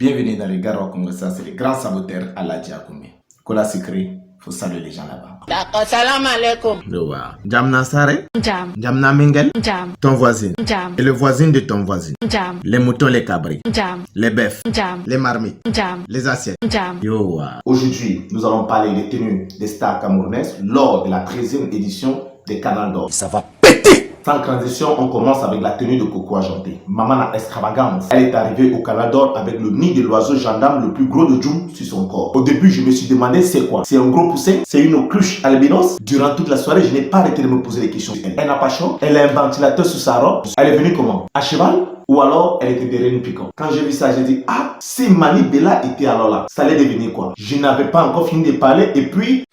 Bienvenue dans les Garo Congo, ça c'est le grand saboteur Aladji Akoumé. Kola Sikri, faut saluer les gens là-bas. D'accord, salam alaikum. Jam Nassare, Jam. Jam Namingel, Jam. ton voisin, Jam. et le voisin de ton voisin. Jam. Les moutons, les cabris, Jam. les bœufs, Jam. les marmites, Jam. les assiettes. Jam. Aujourd'hui, nous allons parler des tenues des stars camerounaises lors de la 13e édition des Canal d'Or. Ça va péter! Sans transition, on commence avec la tenue de Coco Ajanté. Maman extravagance. Elle est arrivée au Canal d'Or avec le nid de l'oiseau gendarme le plus gros de Djoum sur son corps. Au début, je me suis demandé c'est quoi? C'est un gros poussin? C'est une autruche albinos? Durant toute la soirée, je n'ai pas arrêté de me poser des questions. Elle n'a pas chaud? Elle a un ventilateur sous sa robe? Elle est venue comment? À cheval? Ou alors, elle était derrière une piquant. Quand j'ai vu ça, j'ai dit, ah, si Mali Bella était alors là, ça allait devenir quoi? Je n'avais pas encore fini de parler et puis...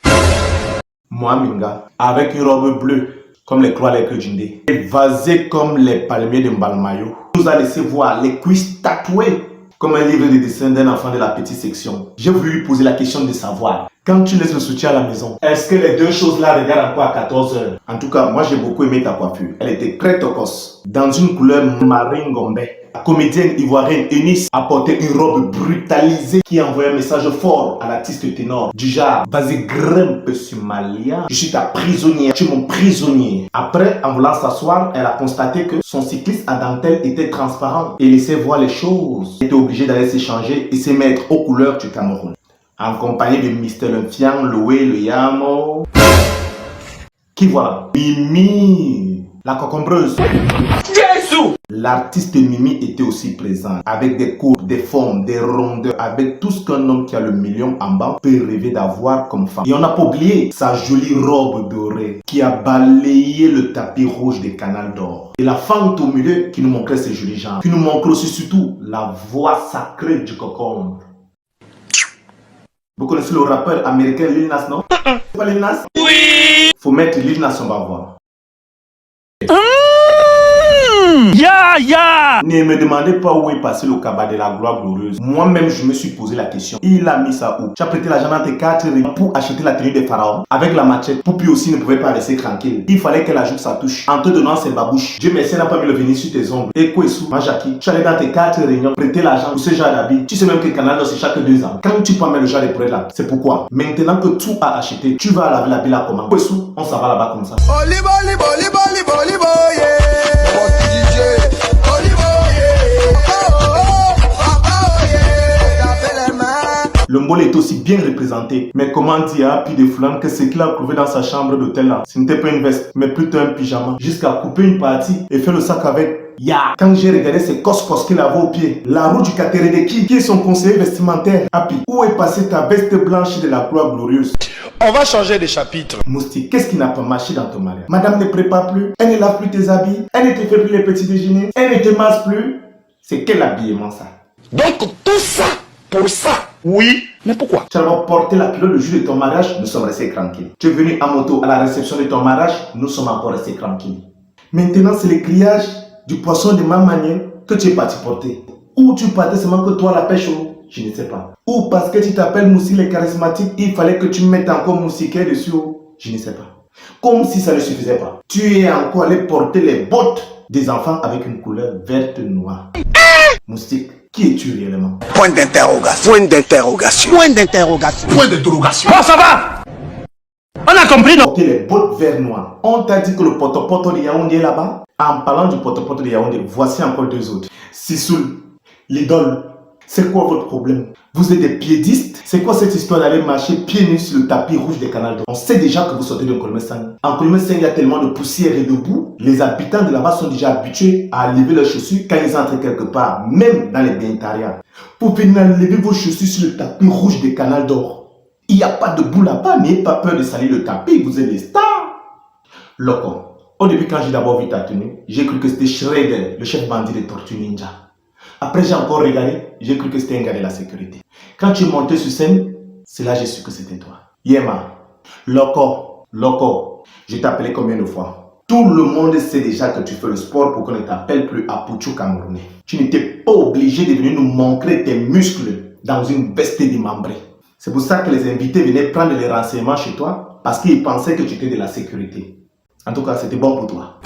Moi, Minga, avec une robe bleue, comme les croix les Kudjindé, évasé comme les palmiers de Mbalmayo, nous a laissé voir les cuisses tatouées comme un livre de dessin d'un enfant de la petite section. J'ai voulu lui poser la question de savoir, quand tu laisses le soutien à la maison, est-ce que les deux choses-là regardent encore à 14 h? En tout cas, moi j'ai beaucoup aimé ta coiffure. Elle était très tocos, dans une couleur marine gombe. La comédienne ivoirienne Eunice a porté une robe brutalisée qui envoyait un message fort à l'artiste ténor. Du genre, vas-y grimpe sur ma lia, je suis ta prisonnière, tu es mon prisonnier. Après, en voulant s'asseoir, elle a constaté que son cycliste à dentelle était transparent et laissait voir les choses. Elle était obligée d'aller s'échanger et se mettre aux couleurs du Cameroun. En compagnie de Mr. Lunfiang, Loué, le Yamo. Qui voilà? Mimi, la cocombreuse. Jésus! L'artiste Mimi était aussi présent, avec des courbes, des formes, des rondeurs, avec tout ce qu'un homme qui a le million en bas peut rêver d'avoir comme femme. Et on n'a pas oublié sa jolie robe dorée qui a balayé le tapis rouge des Canal d'Or. Et la fente au milieu qui nous montrait ses jolis jambes, qui nous montrait aussi surtout la voix sacrée du cocombe. Vous connaissez le rappeur américain Lil Nas, non? C'est pas Lil Nas? Oui! Faut mettre Lil Nas, on va voir. Ne me demandez pas où est passé le cabas de la gloire glorieuse. Moi-même, je me suis posé la question. Il a mis ça où? Tu as prêté l'argent dans tes 4 ringgits pour acheter la tenue des pharaons avec la machette. Poupi aussi ne pouvait pas rester tranquille. Il fallait qu'elle ajoute sa touche en te donnant ses babouches. Dieu merci, elle n'a pas mis le venir sur tes ongles. Et quoi, sous Majaki, tu allais dans tes 4 réunions, prêter l'argent pour ce genre d'habit. Tu sais même que le Canal c'est chaque 2 ans. Quand tu prends le genre de prêt là, c'est pourquoi. Maintenant que tout a acheté, tu vas laver la bille là comment? Quoi, sous, on s'en va là-bas comme ça. Le Mbol est aussi bien représenté. Mais comment dire à Pi de Flamme que ce qu'il a trouvé dans sa chambre d'hôtel là, ce n'était pas une veste, mais plutôt un pyjama. Jusqu'à couper une partie et faire le sac avec. Quand j'ai regardé ces coscos qu'il avait au pied, la roue du catéré de qui est son conseiller vestimentaire? Happy, où est passée ta veste blanche de la gloire glorieuse? On va changer de chapitre. Moustique, qu'est-ce qui n'a pas marché dans ton mariage? Madame ne prépare plus, elle ne lave plus tes habits, elle ne te fait plus les petits déjeuners, elle ne te masse plus. C'est quel habillement ça? Donc tout ça, pour ça. Oui, mais pourquoi? Tu vas porter la culotte le jour de ton mariage, nous sommes restés tranquilles. Tu es venu en moto à la réception de ton mariage, nous sommes encore restés tranquilles. Maintenant, c'est le criage du poisson de ma manière que tu es parti porter. Ou tu partais seulement que toi la pêche, je ne sais pas. Ou parce que tu t'appelles Moussi le charismatique, il fallait que tu mettes encore Moussiquet dessus, je ne sais pas. Comme si ça ne suffisait pas. Tu es encore allé porter les bottes des enfants avec une couleur verte noire. Moustique. Qui es-tu réellement? Point d'interrogation. Point d'interrogation. Point d'interrogation. Point d'interrogation. Bon, ça va! On a compris, non? Porter les bottes vert noir. On t'a dit que le potopoto de Yaoundé est là-bas. En parlant du potopoto de Yaoundé, voici encore 2 autres. Sissoul, l'idole. C'est quoi votre problème? Vous êtes des piédistes? C'est quoi cette histoire d'aller marcher pieds nus sur le tapis rouge des Canal d'Or? On sait déjà que vous sortez de Nkolmé-Seng. En Nkolmé-Seng, il y a tellement de poussière et de boue. Les habitants de là-bas sont déjà habitués à lever leurs chaussures quand ils entrent quelque part, même dans les baintarias. Pour venir lever vos chaussures sur le tapis rouge des Canal d'Or. Il n'y a pas de boue là-bas, n'ayez pas peur de salir le tapis, vous êtes les stars. Loco, au début quand j'ai d'abord vu ta tenue, j'ai cru que c'était Shredder, le chef bandit des Tortues Ninja. Après, j'ai encore regardé, j'ai cru que c'était un gars de la sécurité. Quand tu es monté sur scène, c'est là que j'ai su que c'était toi. Yema, Loco, je t'ai appelé combien de fois? Tout le monde sait déjà que tu fais le sport pour qu'on ne t'appelle plus Apouchou Camerounais. Tu n'étais pas obligé de venir nous montrer tes muscles dans une veste démembrée. C'est pour ça que les invités venaient prendre les renseignements chez toi, parce qu'ils pensaient que tu étais de la sécurité. En tout cas, c'était bon pour toi.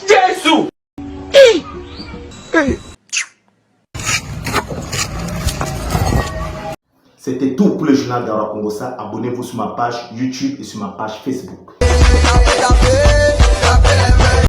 Jésus! C'était tout pour le journal d'Ara Congossa. Abonnez-vous sur ma page YouTube et sur ma page Facebook.